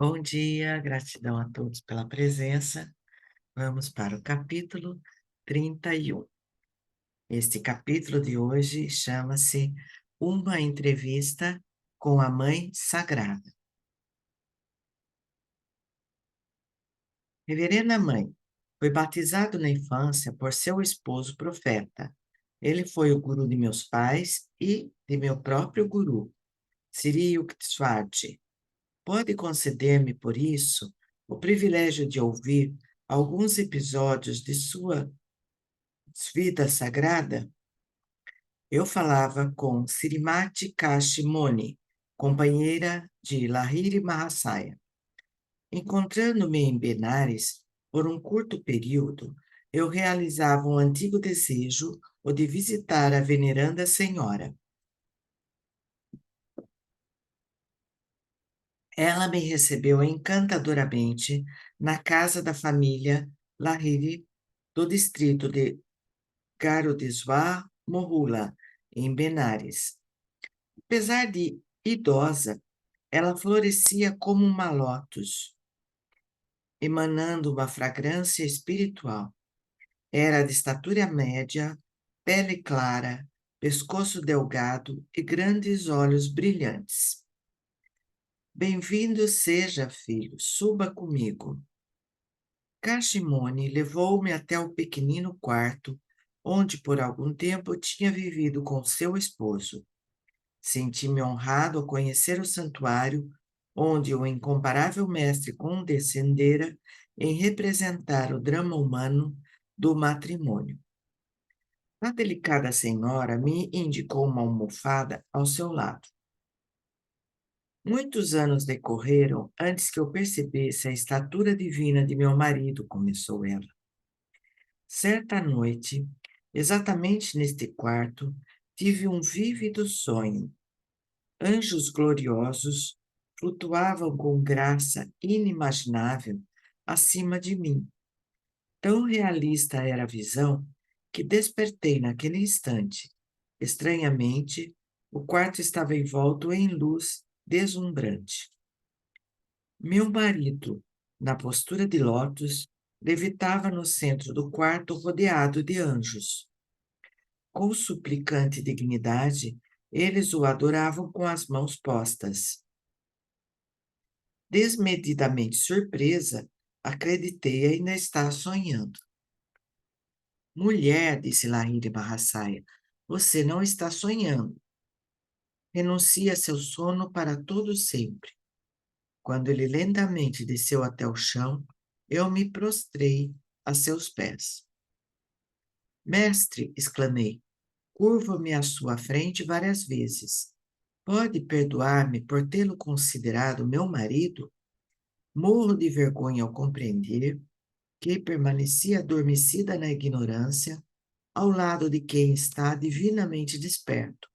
Bom dia, gratidão a todos pela presença. Vamos para o capítulo 31. Este capítulo de hoje chama-se Uma Entrevista com a Mãe Sagrada. Reverenda Mãe, foi batizado na infância por seu esposo profeta. Ele foi o guru de meus pais e de meu próprio guru, Sri Yukteswar. Pode conceder-me, por isso, o privilégio de ouvir alguns episódios de sua vida sagrada? Eu falava com Srimati Kashimoni, companheira de Lahiri Mahasaya. Encontrando-me em Benares por um curto período, eu realizava um antigo desejo, o de visitar a veneranda senhora. Ela me recebeu encantadoramente na casa da família Lahiri, do distrito de Garudeswar Mohula, em Benares. Apesar de idosa, ela florescia como uma lótus, emanando uma fragrância espiritual. Era de estatura média, pele clara, pescoço delgado e grandes olhos brilhantes. Bem-vindo seja, filho, suba comigo. Cachimone levou-me até o pequenino quarto, onde por algum tempo tinha vivido com seu esposo. Senti-me honrado ao conhecer o santuário, onde o incomparável mestre condescendera em representar o drama humano do matrimônio. A delicada senhora me indicou uma almofada ao seu lado. Muitos anos decorreram antes que eu percebesse a estatura divina de meu marido, começou ela. Certa noite, exatamente neste quarto, tive um vívido sonho. Anjos gloriosos flutuavam com graça inimaginável acima de mim. Tão realista era a visão que despertei naquele instante. Estranhamente, o quarto estava envolto em luz deslumbrante. Meu marido, na postura de lótus, levitava no centro do quarto rodeado de anjos. Com suplicante dignidade, eles o adoravam com as mãos postas. Desmedidamente surpresa, acreditei ainda estar sonhando. Mulher, disse Lahiri Mahasaya, você não está sonhando. Renuncie a seu sono para todo sempre. Quando ele lentamente desceu até o chão, eu me prostrei a seus pés. Mestre, exclamei, curvo-me à sua frente várias vezes. Pode perdoar-me por tê-lo considerado meu marido? Morro de vergonha ao compreender que permanecia adormecida na ignorância, ao lado de quem está divinamente desperto.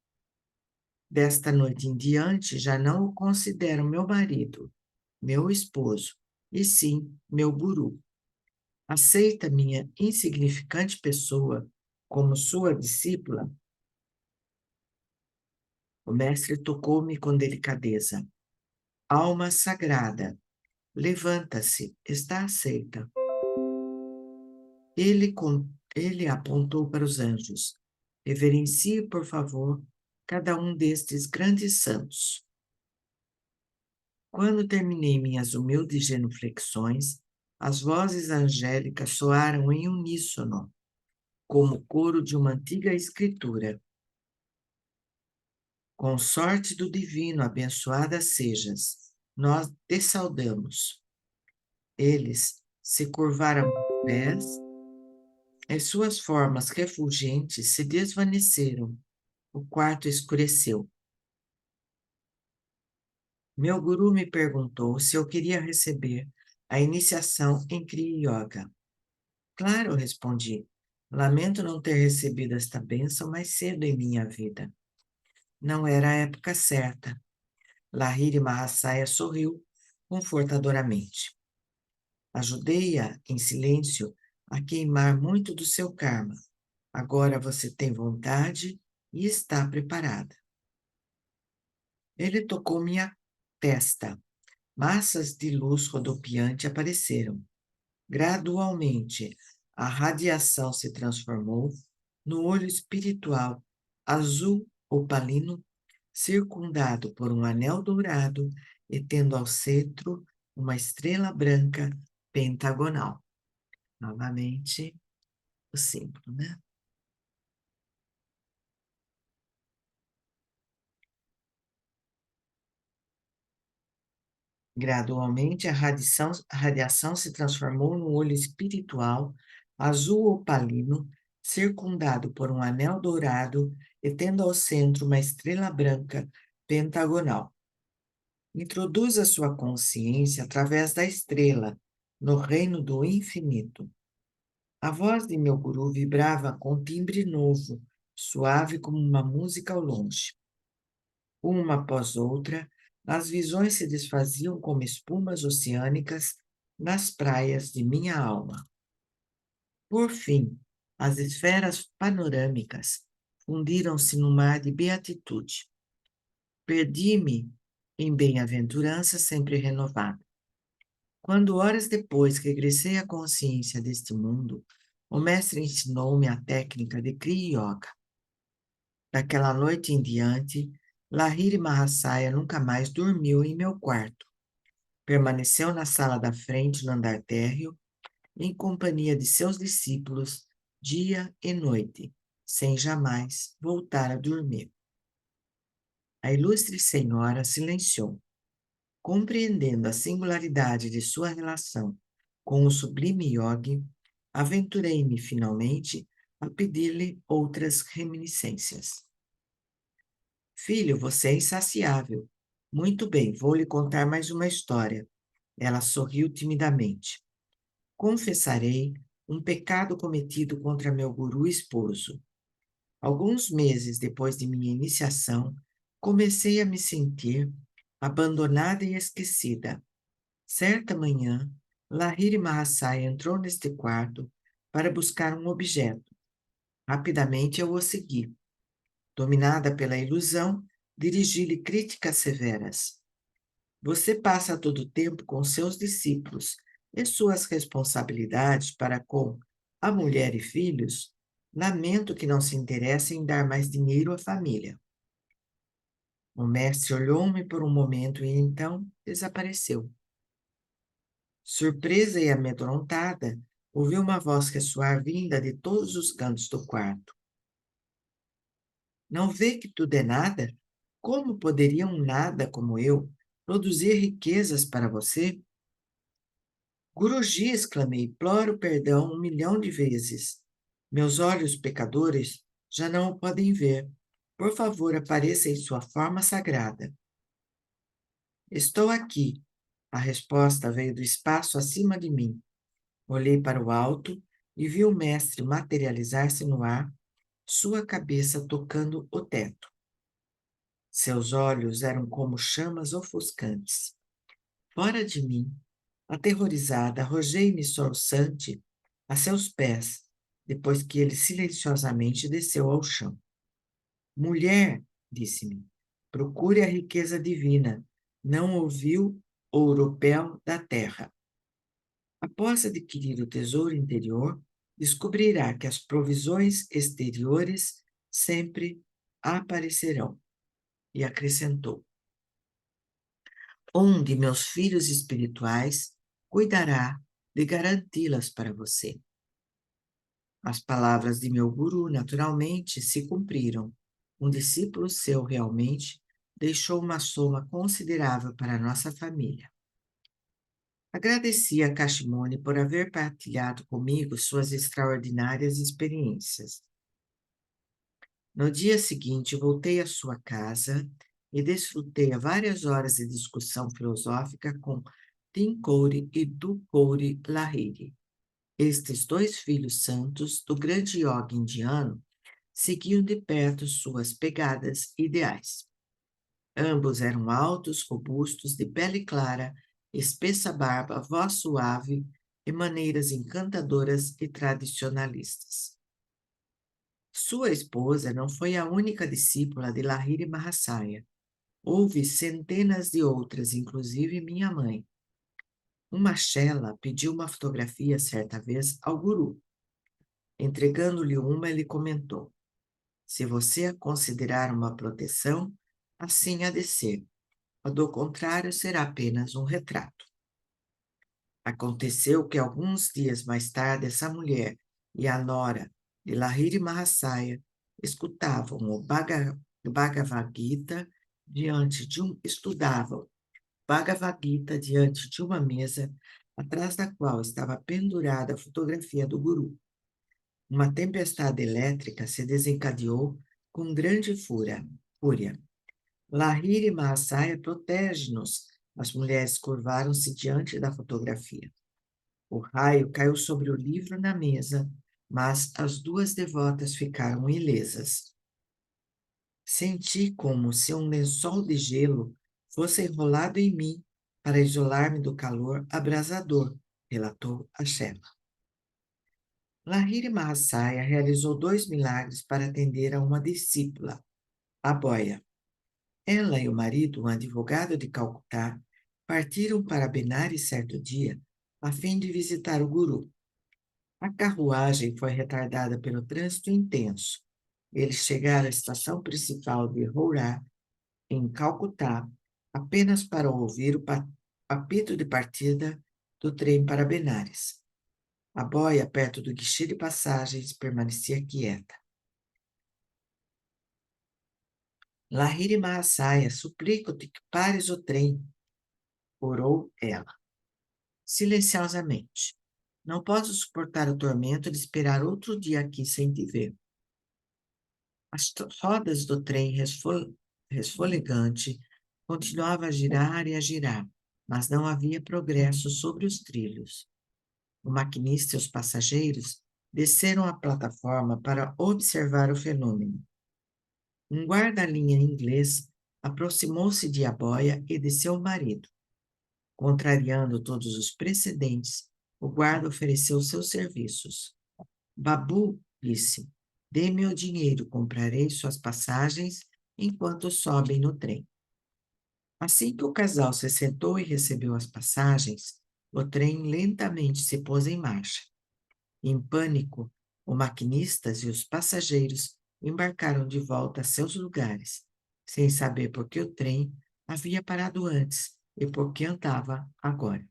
Desta noite em diante, já não o considero meu marido, meu esposo, e sim meu guru. Aceita minha insignificante pessoa como sua discípula? O mestre tocou-me com delicadeza. Alma sagrada, levanta-se, está aceita. Ele apontou para os anjos. Reverencie, por favor, cada um destes grandes santos. Quando terminei minhas humildes genuflexões, as vozes angélicas soaram em uníssono, como o coro de uma antiga escritura. Com sorte do divino, abençoada sejas, nós te saudamos. Eles se curvaram aos pés, e suas formas refulgentes se desvaneceram. O quarto escureceu. Meu guru me perguntou se eu queria receber a iniciação em Kriya Yoga. Claro, respondi. Lamento não ter recebido esta bênção mais cedo em minha vida. Não era a época certa. Lahiri Mahasaya sorriu confortadoramente. Ajudei-a, em silêncio, a queimar muito do seu karma. Agora você tem vontade e está preparada. Ele tocou minha testa. Massas de luz rodopiante apareceram. Gradualmente, a radiação se transformou no olho espiritual azul opalino, circundado por um anel dourado e tendo ao centro uma estrela branca pentagonal. Novamente, o símbolo, né? Gradualmente, a radiação se transformou no olho espiritual, azul opalino, circundado por um anel dourado e tendo ao centro uma estrela branca pentagonal. Introduz a sua consciência através da estrela, no reino do infinito. A voz de meu guru vibrava com timbre novo, suave como uma música ao longe. Uma após outra, as visões se desfaziam como espumas oceânicas nas praias de minha alma. Por fim, as esferas panorâmicas fundiram-se no mar de beatitude. Perdi-me em bem-aventurança sempre renovada. Quando horas depois regressei à consciência deste mundo, o mestre ensinou-me a técnica de Kriya Yoga. Daquela noite em diante, Lahiri Mahasaya nunca mais dormiu em meu quarto. Permaneceu na sala da frente, no andar térreo, em companhia de seus discípulos, dia e noite, sem jamais voltar a dormir. A ilustre senhora silenciou. Compreendendo a singularidade de sua relação com o sublime yogi, aventurei-me finalmente a pedir-lhe outras reminiscências. Filho, você é insaciável. Muito bem, vou lhe contar mais uma história. Ela sorriu timidamente. Confessarei um pecado cometido contra meu guru esposo. Alguns meses depois de minha iniciação, comecei a me sentir abandonada e esquecida. Certa manhã, Lahiri Mahasaya entrou neste quarto para buscar um objeto. Rapidamente eu o segui. Dominada pela ilusão, dirigi-lhe críticas severas. Você passa todo o tempo com seus discípulos e suas responsabilidades para com a mulher e filhos. Lamento que não se interesse em dar mais dinheiro à família. O mestre olhou-me por um momento e então desapareceu. Surpresa e amedrontada, ouvi uma voz ressoar vinda de todos os cantos do quarto. Não vê que tudo é nada? Como poderia um nada como eu produzir riquezas para você? Guruji, exclamei, imploro perdão 1 milhão de vezes. Meus olhos pecadores já não o podem ver. Por favor, apareça em sua forma sagrada. Estou aqui. A resposta veio do espaço acima de mim. Olhei para o alto e vi o mestre materializar-se no ar, sua cabeça tocando o teto. Seus olhos eram como chamas ofuscantes. Fora de mim, aterrorizada, arrojei-me soluçante a seus pés, depois que ele silenciosamente desceu ao chão. Mulher, disse-me, procure a riqueza divina. Não ouviu o ouropel da terra. Após adquirir o tesouro interior, descobrirá que as provisões exteriores sempre aparecerão. E acrescentou: um de meus filhos espirituais cuidará de garanti-las para você. As palavras de meu guru, naturalmente, se cumpriram. Um discípulo seu realmente deixou uma soma considerável para a nossa família. Agradeci a Kashimoni por haver partilhado comigo suas extraordinárias experiências. No dia seguinte, voltei à sua casa e desfrutei a várias horas de discussão filosófica com Tinkouri e Dukouri Lahiri. Estes dois filhos santos do grande yoga indiano seguiam de perto suas pegadas ideais. Ambos eram altos, robustos, de pele clara, espessa barba, voz suave e maneiras encantadoras e tradicionalistas. Sua esposa não foi a única discípula de Lahiri Mahasaya. Houve centenas de outras, inclusive minha mãe. Uma chela pediu uma fotografia certa vez ao guru. Entregando-lhe uma, ele comentou: se você a considerar uma proteção, assim há de ser. Do contrário, será apenas um retrato. Aconteceu que alguns dias mais tarde, essa mulher e a nora de Lahiri Mahasaya escutavam o Bhagavad Gita estudavam Bhagavad Gita diante de uma mesa, atrás da qual estava pendurada a fotografia do guru. Uma tempestade elétrica se desencadeou com grande fúria. Lahiri Mahasaya protege-nos. As mulheres curvaram-se diante da fotografia. O raio caiu sobre o livro na mesa, mas as duas devotas ficaram ilesas. Senti como se um lençol de gelo fosse enrolado em mim para isolar-me do calor abrasador, relatou a Shema. Lahiri Mahasaya realizou 2 milagres para atender a uma discípula, a Boia. Ela e o marido, um advogado de Calcutá, partiram para Benares certo dia, a fim de visitar o guru. A carruagem foi retardada pelo trânsito intenso. Eles chegaram à estação principal de Howrah, em Calcutá, apenas para ouvir o apito de partida do trem para Benares. A boia, perto do guichê de passagens, permanecia quieta. Lahiri Mahasaya, suplico-te que pares o trem, orou ela, silenciosamente. Não posso suportar o tormento de esperar outro dia aqui sem te ver. As rodas do trem resfolegante continuavam a girar e a girar, mas não havia progresso sobre os trilhos. O maquinista e os passageiros desceram a plataforma para observar o fenômeno. Um guarda-linha inglês aproximou-se de Aboia e de seu marido. Contrariando todos os precedentes, o guarda ofereceu seus serviços. Babu disse: dê-me o dinheiro, comprarei suas passagens enquanto sobem no trem. Assim que o casal se sentou e recebeu as passagens, o trem lentamente se pôs em marcha. Em pânico, os maquinistas e os passageiros embarcaram de volta a seus lugares, sem saber por que o trem havia parado antes e por que andava agora.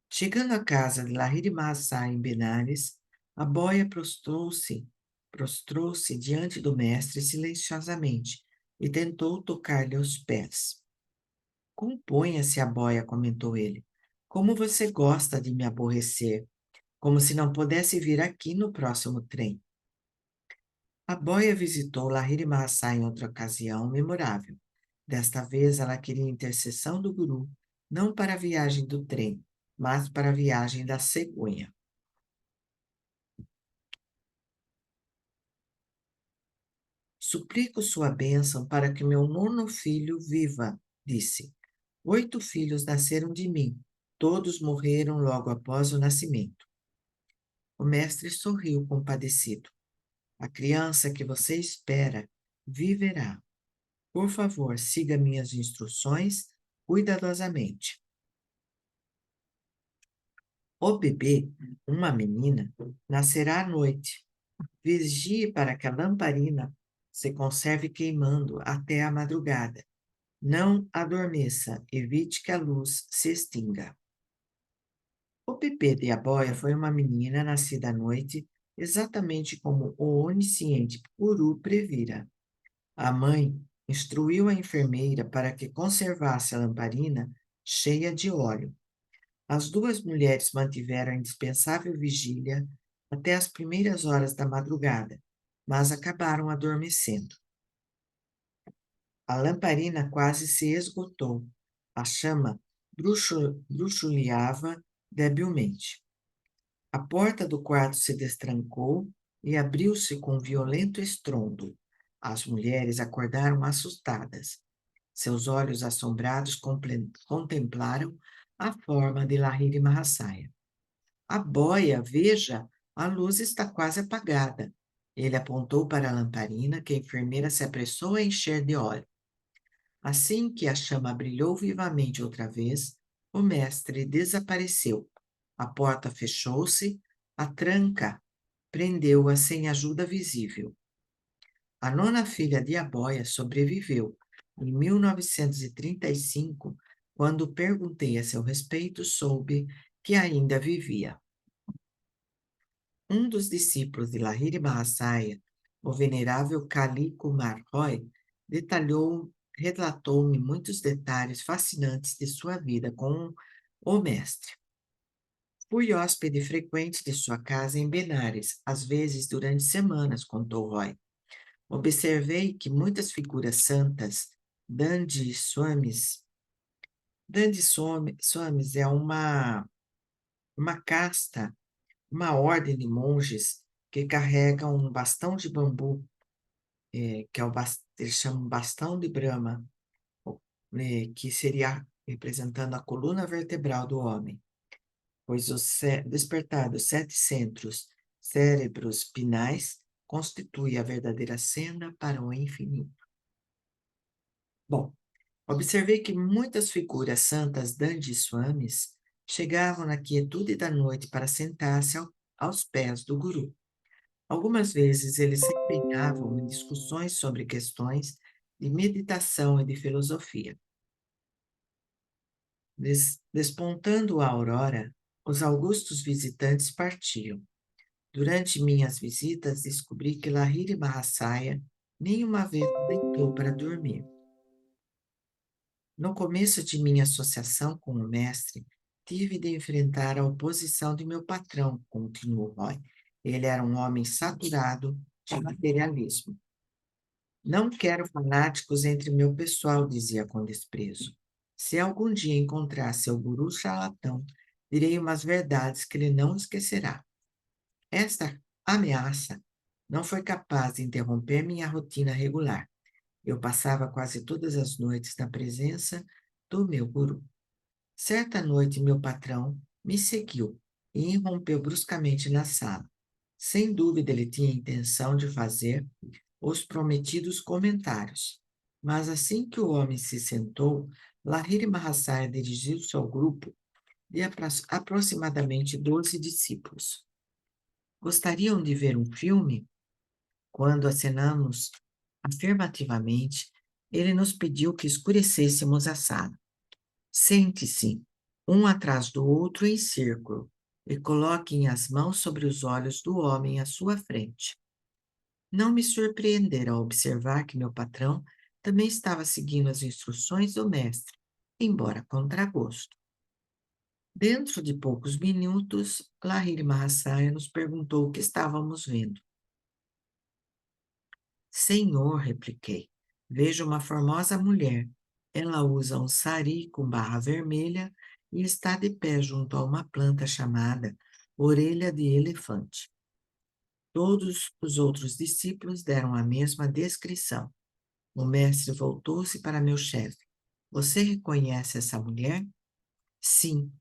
Chegando à casa de Lahiri Mahasaya em Benares, a boia prostrou-se diante do mestre silenciosamente e tentou tocar-lhe os pés. Componha-se a boia, comentou ele. Como você gosta de me aborrecer, como se não pudesse vir aqui no próximo trem. A boia visitou Lahiri Mahasaya em outra ocasião memorável. Desta vez ela queria a intercessão do guru, não para a viagem do trem, mas para a viagem da cegonha. Suplico sua bênção para que meu 9º filho viva, disse. 8 filhos nasceram de mim, todos morreram logo após o nascimento. O mestre sorriu compadecido. A criança que você espera viverá. Por favor, siga minhas instruções cuidadosamente. O bebê, uma menina, nascerá à noite. Vigie para que a lamparina se conserve queimando até a madrugada. Não adormeça, evite que a luz se extinga. O bebê de Aboia foi uma menina nascida à noite, exatamente como o onisciente Puru previra. A mãe instruiu a enfermeira para que conservasse a lamparina cheia de óleo. As 2 mulheres mantiveram a indispensável vigília até as primeiras horas da madrugada, mas acabaram adormecendo. A lamparina quase se esgotou. A chama bruxuleava debilmente. A porta do quarto se destrancou e abriu-se com um violento estrondo. As mulheres acordaram assustadas. Seus olhos assombrados contemplaram a forma de Lahiri Mahasaya. A boia, veja, a luz está quase apagada. Ele apontou para a lamparina que a enfermeira se apressou a encher de óleo. Assim que a chama brilhou vivamente outra vez, o mestre desapareceu. A porta fechou-se, a tranca prendeu-a sem ajuda visível. A nona filha de Aboia sobreviveu. Em 1935, quando perguntei a seu respeito, soube que ainda vivia. Um dos discípulos de Lahiri Mahasaya, o venerável Kali Kumar Roy, relatou-me muitos detalhes fascinantes de sua vida com o mestre. Fui hóspede frequente de sua casa em Benares, às vezes durante semanas, contou Roy. Observei que muitas figuras santas, Dandi Swamis, Swamis é uma casta, uma ordem de monges que carregam um bastão de bambu, que é eles chamam bastão de Brahma, que seria representando a coluna vertebral do homem, pois despertar dos 7 centros cérebros pinais constitui a verdadeira senda para o infinito. Bom, observei que muitas figuras santas Dandi Swamis chegavam na quietude da noite para sentar-se aos pés do guru. Algumas vezes eles se empenhavam em discussões sobre questões de meditação e de filosofia. Despontando a aurora, os augustos visitantes partiam. Durante minhas visitas, descobri que Lahiri Mahasaya nenhuma vez deitou para dormir. No começo de minha associação com o mestre, tive de enfrentar a oposição de meu patrão, continuou Roy. Ele era um homem saturado de materialismo. Não quero fanáticos entre meu pessoal, dizia com desprezo. Se algum dia encontrar seu guru charlatão, direi umas verdades que ele não esquecerá. Esta ameaça não foi capaz de interromper minha rotina regular. Eu passava quase todas as noites na presença do meu guru. Certa noite, meu patrão me seguiu e irrompeu bruscamente na sala. Sem dúvida, ele tinha intenção de fazer os prometidos comentários. Mas assim que o homem se sentou, Lahiri Mahasaya dirigiu-se ao grupo de aproximadamente 12 discípulos. Gostariam de ver um filme? Quando acenamos afirmativamente, ele nos pediu que escurecêssemos a sala. Sente-se, um atrás do outro em círculo, e coloquem as mãos sobre os olhos do homem à sua frente. Não me surpreendera ao observar que meu patrão também estava seguindo as instruções do mestre, embora a contragosto. Dentro de poucos minutos, Lahiri Mahasaya nos perguntou o que estávamos vendo. Senhor, repliquei, vejo uma formosa mulher. Ela usa um sari com barra vermelha e está de pé junto a uma planta chamada orelha de elefante. Todos os outros discípulos deram a mesma descrição. O mestre voltou-se para meu chefe. Você reconhece essa mulher? Sim.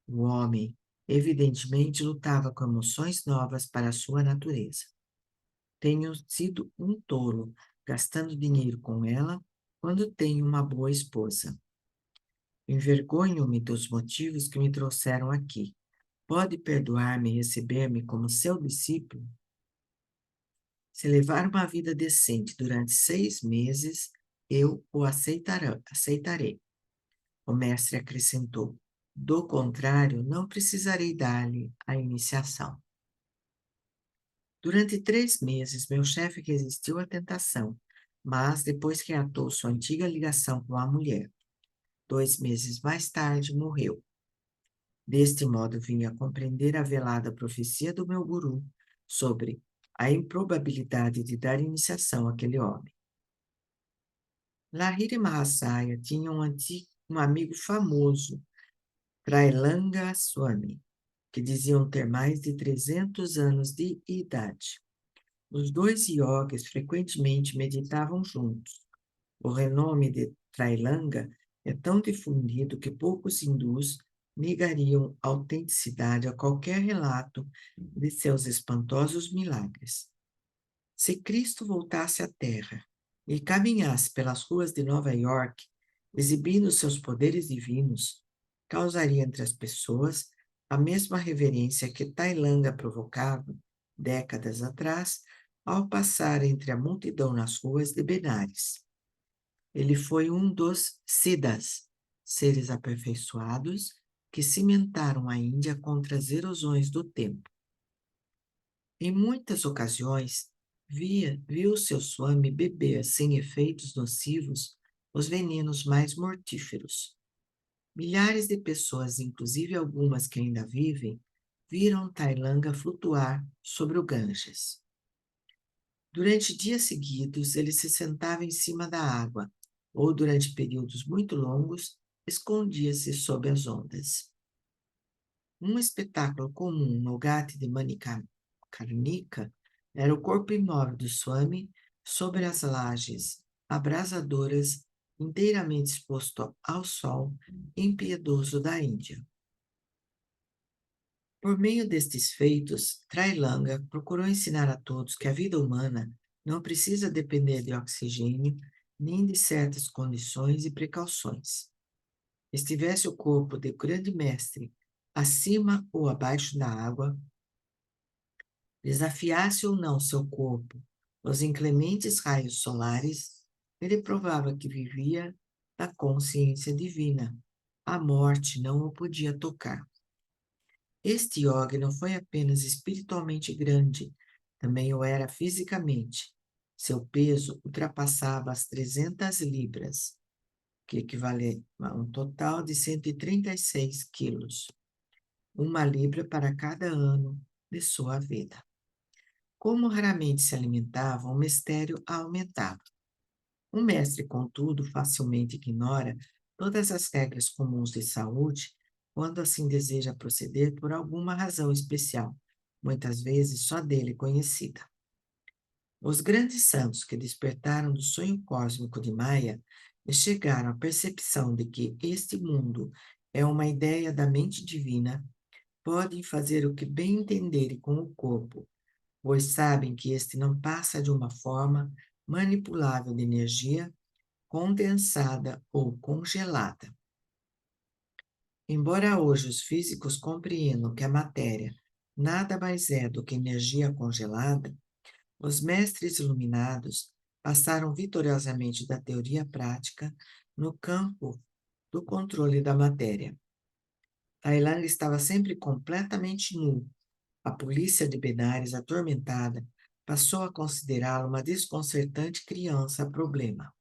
O homem, evidentemente, lutava com emoções novas para a sua natureza. Tenho sido um tolo, gastando dinheiro com ela quando tenho uma boa esposa. Envergonho-me dos motivos que me trouxeram aqui. Pode perdoar-me e receber-me como seu discípulo? Se levar uma vida decente durante 6 meses, eu o aceitarei. O mestre acrescentou. Do contrário, não precisarei dar-lhe a iniciação. Durante 3 meses, meu chefe resistiu à tentação, mas depois reatou sua antiga ligação com a mulher. 2 meses mais tarde, morreu. Deste modo, vim a compreender a velada profecia do meu guru sobre a improbabilidade de dar iniciação àquele homem. Lahiri Mahasaya tinha um amigo famoso, Trailanga Swami, que diziam ter mais de 300 anos de idade. Os dois iogues frequentemente meditavam juntos. O renome de Trailanga é tão difundido que poucos hindus negariam autenticidade a qualquer relato de seus espantosos milagres. Se Cristo voltasse à Terra, e caminhasse pelas ruas de Nova York, exibindo seus poderes divinos, causaria entre as pessoas a mesma reverência que Tailanga provocava décadas atrás ao passar entre a multidão nas ruas de Benares. Ele foi um dos Siddhas, seres aperfeiçoados que cimentaram a Índia contra as erosões do tempo. Em muitas ocasiões, viu seu Swami beber sem efeitos nocivos os venenos mais mortíferos. Milhares de pessoas, inclusive algumas que ainda vivem, viram Tailanga flutuar sobre o Ganges. Durante dias seguidos, ele se sentava em cima da água, ou durante períodos muito longos, escondia-se sob as ondas. Um espetáculo comum no Ghat de Manikarnika era o corpo imóvel do Swami sobre as lajes abrasadoras, inteiramente exposto ao sol impiedoso da Índia. Por meio destes feitos, Trailanga procurou ensinar a todos que a vida humana não precisa depender de oxigênio nem de certas condições e precauções. Estivesse o corpo de grande mestre acima ou abaixo da água, desafiasse ou não seu corpo os inclementes raios solares, ele provava que vivia da consciência divina. A morte não o podia tocar. Este yogi não foi apenas espiritualmente grande, também o era fisicamente. Seu peso ultrapassava as 300 libras, que equivale a um total de 136 quilos, uma libra para cada ano de sua vida. Como raramente se alimentava, o mistério aumentava. O mestre, contudo, facilmente ignora todas as regras comuns de saúde quando assim deseja proceder por alguma razão especial, muitas vezes só dele conhecida. Os grandes santos que despertaram do sonho cósmico de Maia e chegaram à percepção de que este mundo é uma ideia da mente divina, podem fazer o que bem entenderem com o corpo, pois sabem que este não passa de uma forma manipulável de energia condensada ou congelada. Embora hoje os físicos compreendam que a matéria nada mais é do que energia congelada, os mestres iluminados passaram vitoriosamente da teoria à prática no campo do controle da matéria. Tailanga estava sempre completamente nu. A polícia de Benares, atormentada, passou a considerá-lo uma desconcertante criança-problema.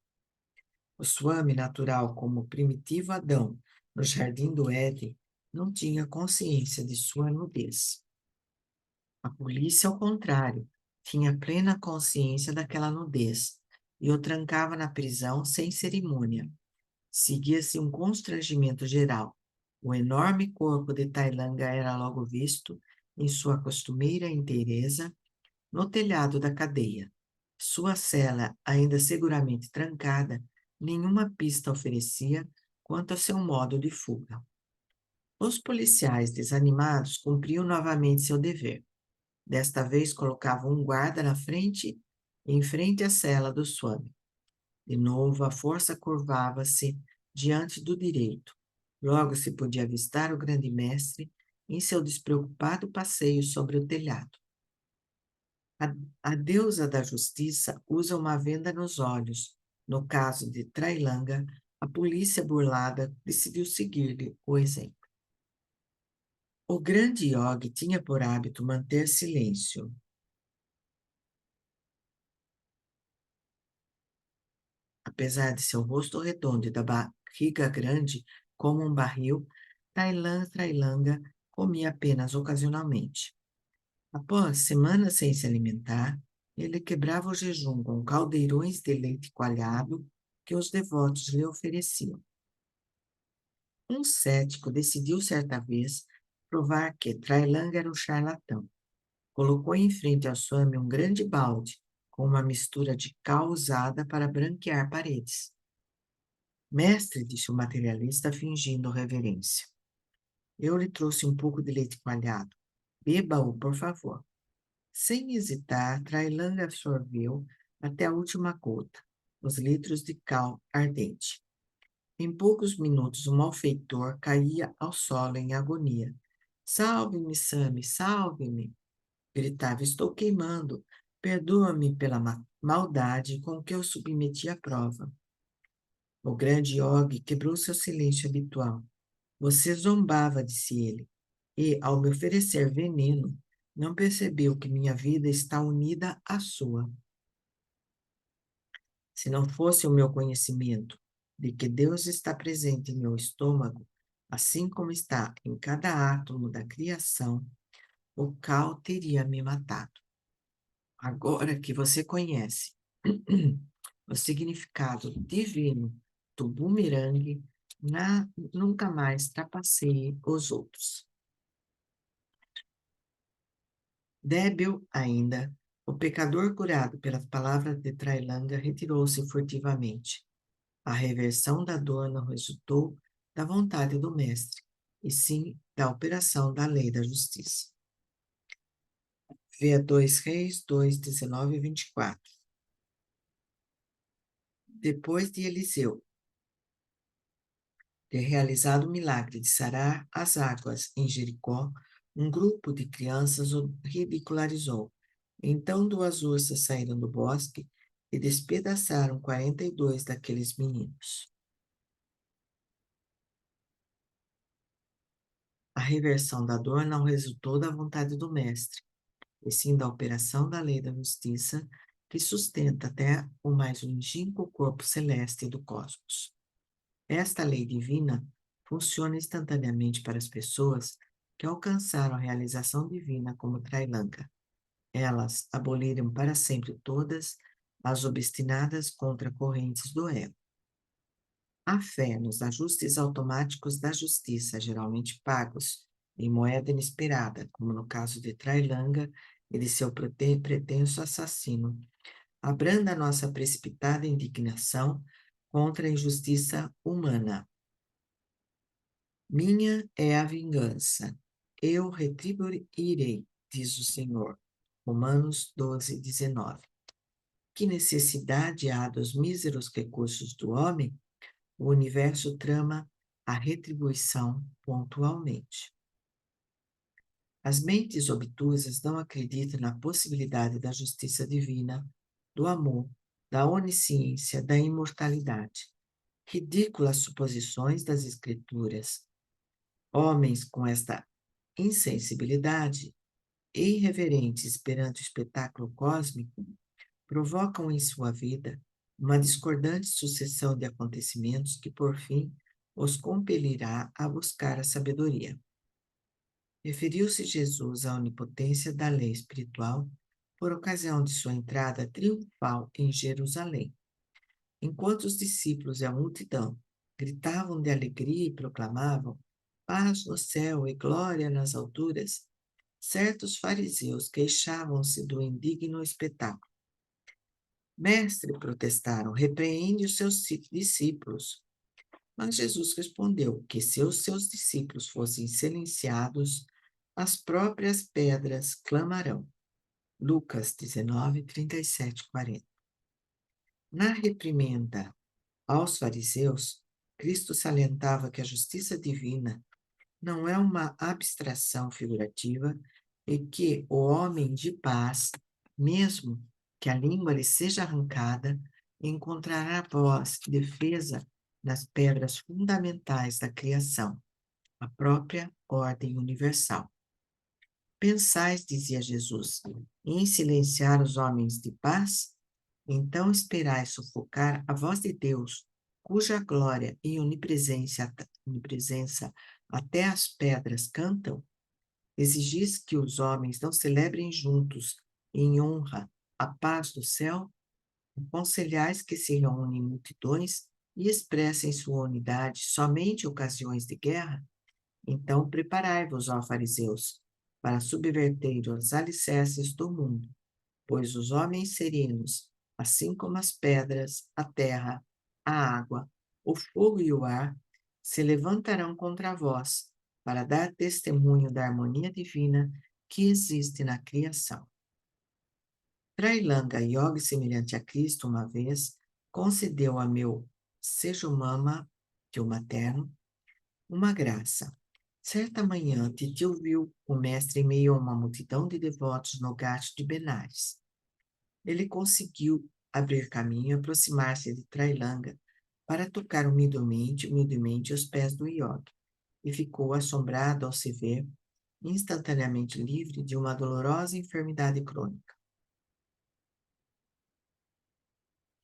O Swami, natural como o primitivo Adão no jardim do Éden, não tinha consciência de sua nudez. A polícia, ao contrário, tinha plena consciência daquela nudez e o trancava na prisão sem cerimônia. Seguia-se um constrangimento geral. O enorme corpo de Tailanga era logo visto, em sua costumeira inteireza, no telhado da cadeia. Sua cela, ainda seguramente trancada, nenhuma pista oferecia quanto ao seu modo de fuga. Os policiais, desanimados, cumpriam novamente seu dever. Desta vez colocavam um guarda na frente, em frente à cela do Swami. De novo, a força curvava-se diante do direito. Logo se podia avistar o grande mestre em seu despreocupado passeio sobre o telhado. A deusa da justiça usa uma venda nos olhos. No caso de Trailanga, a polícia burlada decidiu seguir-lhe o exemplo. O grande yogi tinha por hábito manter silêncio. Apesar de seu rosto redondo e da barriga grande como um barril, Trailanga comia apenas ocasionalmente. Após semanas sem se alimentar, ele quebrava o jejum com caldeirões de leite coalhado que os devotos lhe ofereciam. Um cético decidiu certa vez provar que Trailanga era um charlatão. Colocou em frente ao Swami um grande balde com uma mistura de cal usada para branquear paredes. Mestre, disse o materialista, fingindo reverência. Eu lhe trouxe um pouco de leite coalhado. Beba-o, por favor. Sem hesitar, Trailanga absorveu até a última gota. os litros de cal ardente. Em poucos minutos, o malfeitor caía ao solo em agonia. Salve-me, Sami, salve-me! Gritava, estou queimando. Perdoa-me pela maldade com que eu submeti à prova. O grande Og quebrou seu silêncio habitual. Você zombava, disse ele, e, ao me oferecer veneno, não percebeu que minha vida está unida à sua. Se não fosse o meu conhecimento de que Deus está presente em meu estômago, assim como está em cada átomo da criação, o cal teria me matado. Agora que você conhece o significado divino do bumerangue, nunca mais trapaceie os outros. Débil ainda, o pecador curado pelas palavras de Trailanga retirou-se furtivamente. A reversão da dor não resultou da vontade do mestre, e sim da operação da lei da justiça. Vê 2 Reis 2, 19 e 24. Depois de Eliseu ter realizado o milagre de sarar as águas em Jericó, um grupo de crianças o ridicularizou. Então 2 ursas saíram do bosque e despedaçaram 42 daqueles meninos. A reversão da dor não resultou da vontade do mestre, e sim da operação da lei da justiça que sustenta até o mais longínquo corpo celeste do cosmos. Esta lei divina funciona instantaneamente para as pessoas que alcançaram a realização divina como Trailanga. Elas aboliram para sempre todas as obstinadas contracorrentes do ego. A fé nos ajustes automáticos da justiça, geralmente pagos em moeda inesperada, como no caso de Trailanga e de seu pretenso assassino, abranda nossa precipitada indignação contra a injustiça humana. Minha é a vingança, eu retribuirei, diz o Senhor. Romanos 12, 19. Que necessidade há dos míseros recursos do homem? O universo trama a retribuição pontualmente. As mentes obtusas não acreditam na possibilidade da justiça divina, do amor, da onisciência, da imortalidade. Ridículas suposições das Escrituras. Homens com esta insensibilidade e irreverentes perante o espetáculo cósmico provocam em sua vida uma discordante sucessão de acontecimentos que, por fim, os compelirá a buscar a sabedoria. Referiu-se Jesus à onipotência da lei espiritual por ocasião de sua entrada triunfal em Jerusalém. Enquanto os discípulos e a multidão gritavam de alegria e proclamavam paz no céu e glória nas alturas, certos fariseus queixavam-se do indigno espetáculo. Mestre, protestaram, repreende os seus discípulos. Mas Jesus respondeu que se os seus discípulos fossem silenciados, as próprias pedras clamarão. Lucas 19, 37, 40. Na reprimenda aos fariseus, Cristo salientava que a justiça divina não é uma abstração figurativa e que o homem de paz, mesmo que a língua lhe seja arrancada, encontrará voz e defesa nas pedras fundamentais da criação, a própria ordem universal. Pensais, dizia Jesus, em silenciar os homens de paz? Então esperais sufocar a voz de Deus, cuja glória e onipresença até as pedras cantam? Exigis que os homens não celebrem juntos, em honra, a paz do céu? Aconselhais que se reúnem multidões e expressem sua unidade somente em ocasiões de guerra? Então preparai-vos, ó fariseus, para subverter os alicerces do mundo, pois os homens serenos, assim como as pedras, a terra, a água, o fogo e o ar, se levantarão contra vós, para dar testemunho da harmonia divina que existe na criação. Trailanga, yoga semelhante a Cristo, uma vez, concedeu a meu sejumama, tio materno, uma graça. Certa manhã, titio viu o mestre em meio a uma multidão de devotos no gátio de Benares. Ele conseguiu abrir caminho e aproximar-se de Trailanga para tocar humildemente os pés do iogue, e ficou assombrado ao se ver instantaneamente livre de uma dolorosa enfermidade crônica.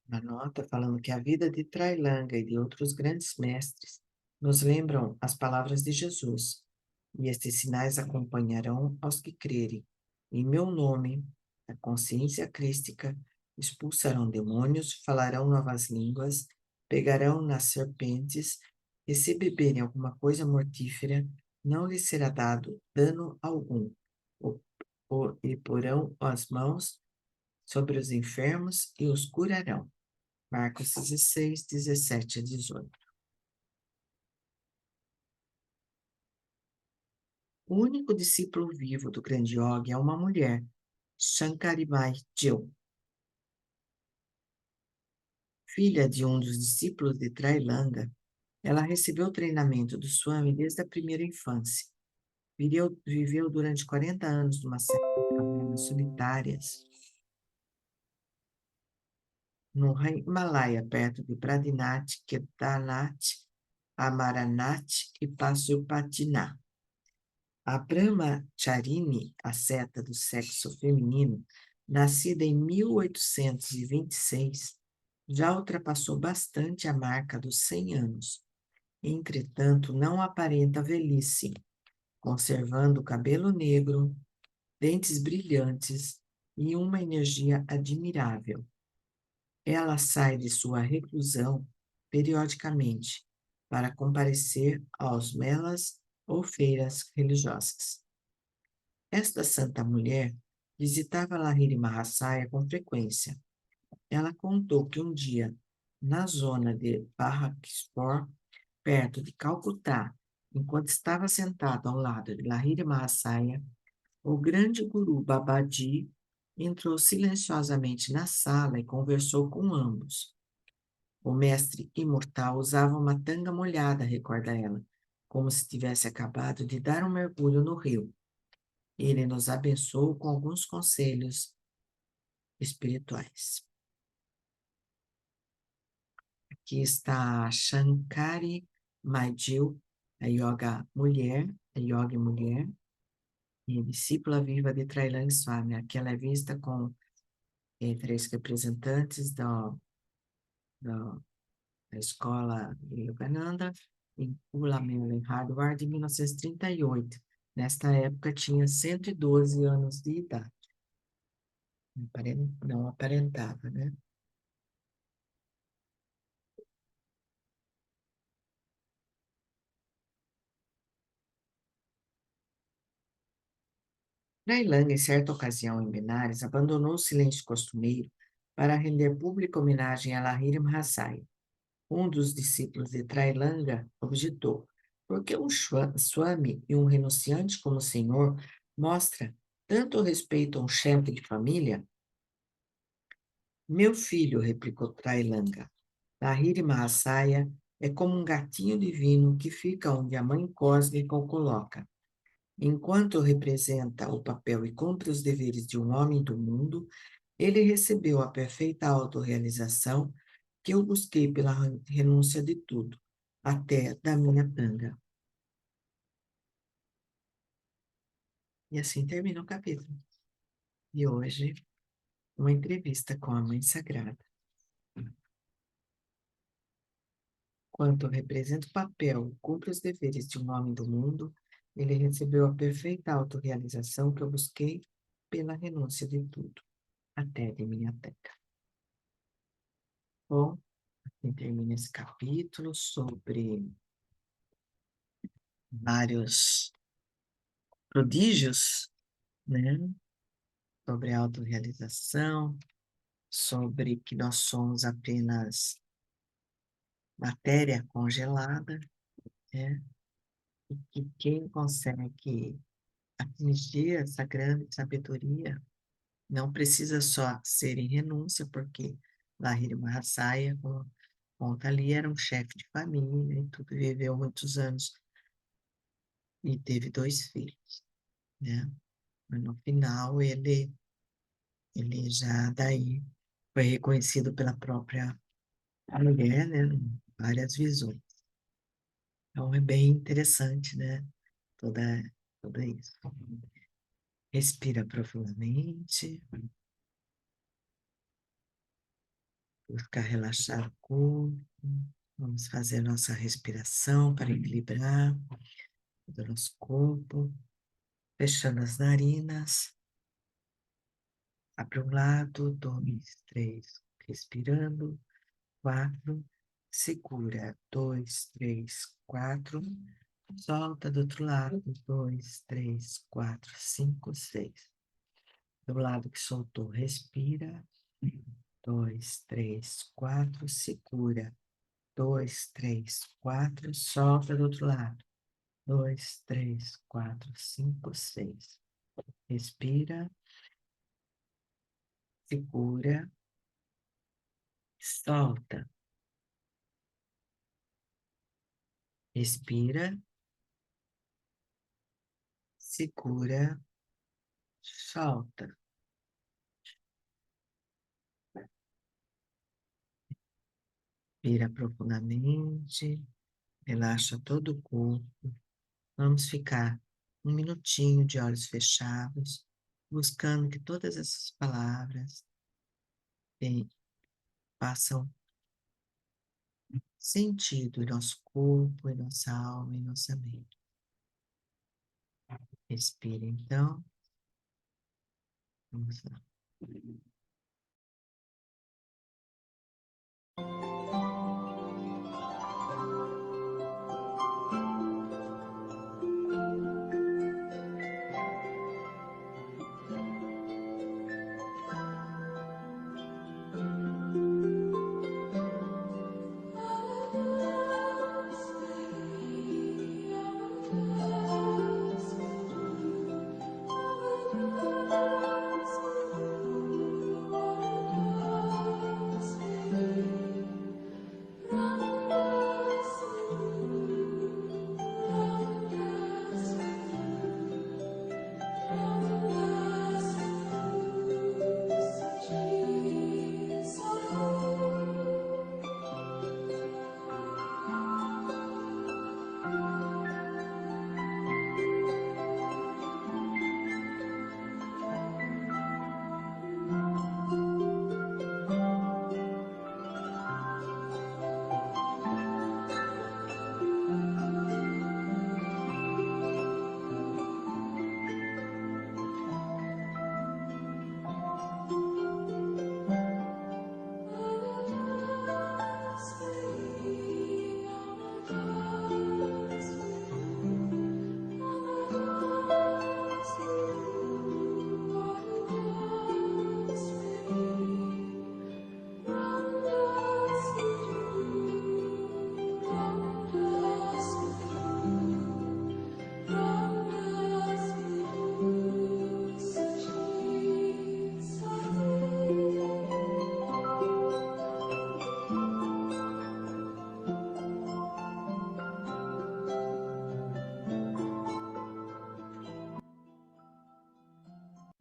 Uma nota falando que a vida de Trailanga e de outros grandes mestres nos lembram as palavras de Jesus, e estes sinais acompanharão aos que crerem. Em meu nome, a consciência crística, expulsarão demônios, falarão novas línguas, pegarão nas serpentes, e se beberem alguma coisa mortífera, não lhes será dado dano algum, e porão as mãos sobre os enfermos e os curarão. Marcos 16, 17 a 18. O único discípulo vivo do grande yogi é uma mulher, Shankaribai Jill, filha de um dos discípulos de Trailanga. Ela recebeu treinamento do Swami desde a primeira infância. Viveu durante 40 anos numa série de cavernas solitárias no Himalaia, perto de Pradinath, Kedarnath, Amaranath e Pashupatinath. A Brahmacharini, a seta do sexo feminino, nascida em 1826, já ultrapassou bastante a marca dos 100 anos. Entretanto, não aparenta velhice, conservando cabelo negro, dentes brilhantes e uma energia admirável. Ela sai de sua reclusão periodicamente para comparecer aos melas ou feiras religiosas. Esta santa mulher visitava Lahiri Mahasaya com frequência. Ela contou que um dia, na zona de Bharatpur, perto de Calcutá, enquanto estava sentado ao lado de Lahiri Mahasaya, o grande guru Babaji entrou silenciosamente na sala e conversou com ambos. O mestre imortal usava uma tanga molhada, recorda ela, como se tivesse acabado de dar um mergulho no rio. Ele nos abençoou com alguns conselhos espirituais. Aqui está a Shankari Maidil, a yoga mulher, e discípula viva de Trailang Swami. Aqui ela é vista com três representantes da escola Yogananda em Ulamela, em Hardware, em 1938. Nesta época, tinha 112 anos de idade. Não aparentava, né? Trailândia, em certa ocasião em Benares, abandonou o silêncio costumeiro para render pública homenagem a Lahiri Mahasaya. Um dos discípulos de Trailândia objetou: por que um Swami e um renunciante como o senhor mostra tanto respeito a um chefe de família? Meu filho, replicou Trailândia, Lahiri Mahasaya é como um gatinho divino que fica onde a mãe cósmica o coloca. Enquanto representa o papel e cumpre os deveres de um homem do mundo, ele recebeu a perfeita autorrealização que eu busquei pela renúncia de tudo, até da minha tanga. E assim termina o capítulo. E hoje, uma entrevista com a Mãe Sagrada. Quanto representa o papel, cumpre os deveres de um homem do mundo, ele recebeu a perfeita autorrealização que eu busquei pela renúncia de tudo, até de minha tanga. Bom, assim termina esse capítulo sobre vários prodígios, né? Sobre a autorrealização, sobre que nós somos apenas matéria congelada, né? E que quem consegue atingir essa grande sabedoria não precisa só ser em renúncia, porque Lahiri Mahasaya, como conta ali, era um chefe de família e tudo, viveu muitos anos e teve 2 filhos, né? Mas no final ele já daí foi reconhecido pela própria mulher, né? Em várias visões. Então é bem interessante, né? Toda, tudo isso. Respira profundamente, buscar relaxar o corpo. Vamos fazer nossa respiração para equilibrar todo o nosso corpo, fechando as narinas. Abre um lado, 2, 3, respirando, 4, segura, 2, 3, 4, solta do outro lado, 2, 3, 4, 5, 6. Do lado que soltou, respira, 2, 3, 4, segura, 2, 3, 4, solta do outro lado, 2, 3, 4, 5, 6. Respira, segura, solta, respira, segura, solta. Respira profundamente, relaxa todo o corpo. Vamos ficar um minutinho de olhos fechados, buscando que todas essas palavras façam sentido em nosso corpo, em nossa alma, em nossa mente. Respira então. Vamos lá.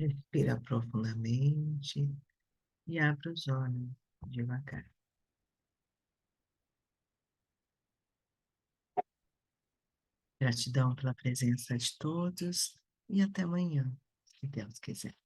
Respira profundamente e abre os olhos devagar. Gratidão pela presença de todos e até amanhã, se Deus quiser.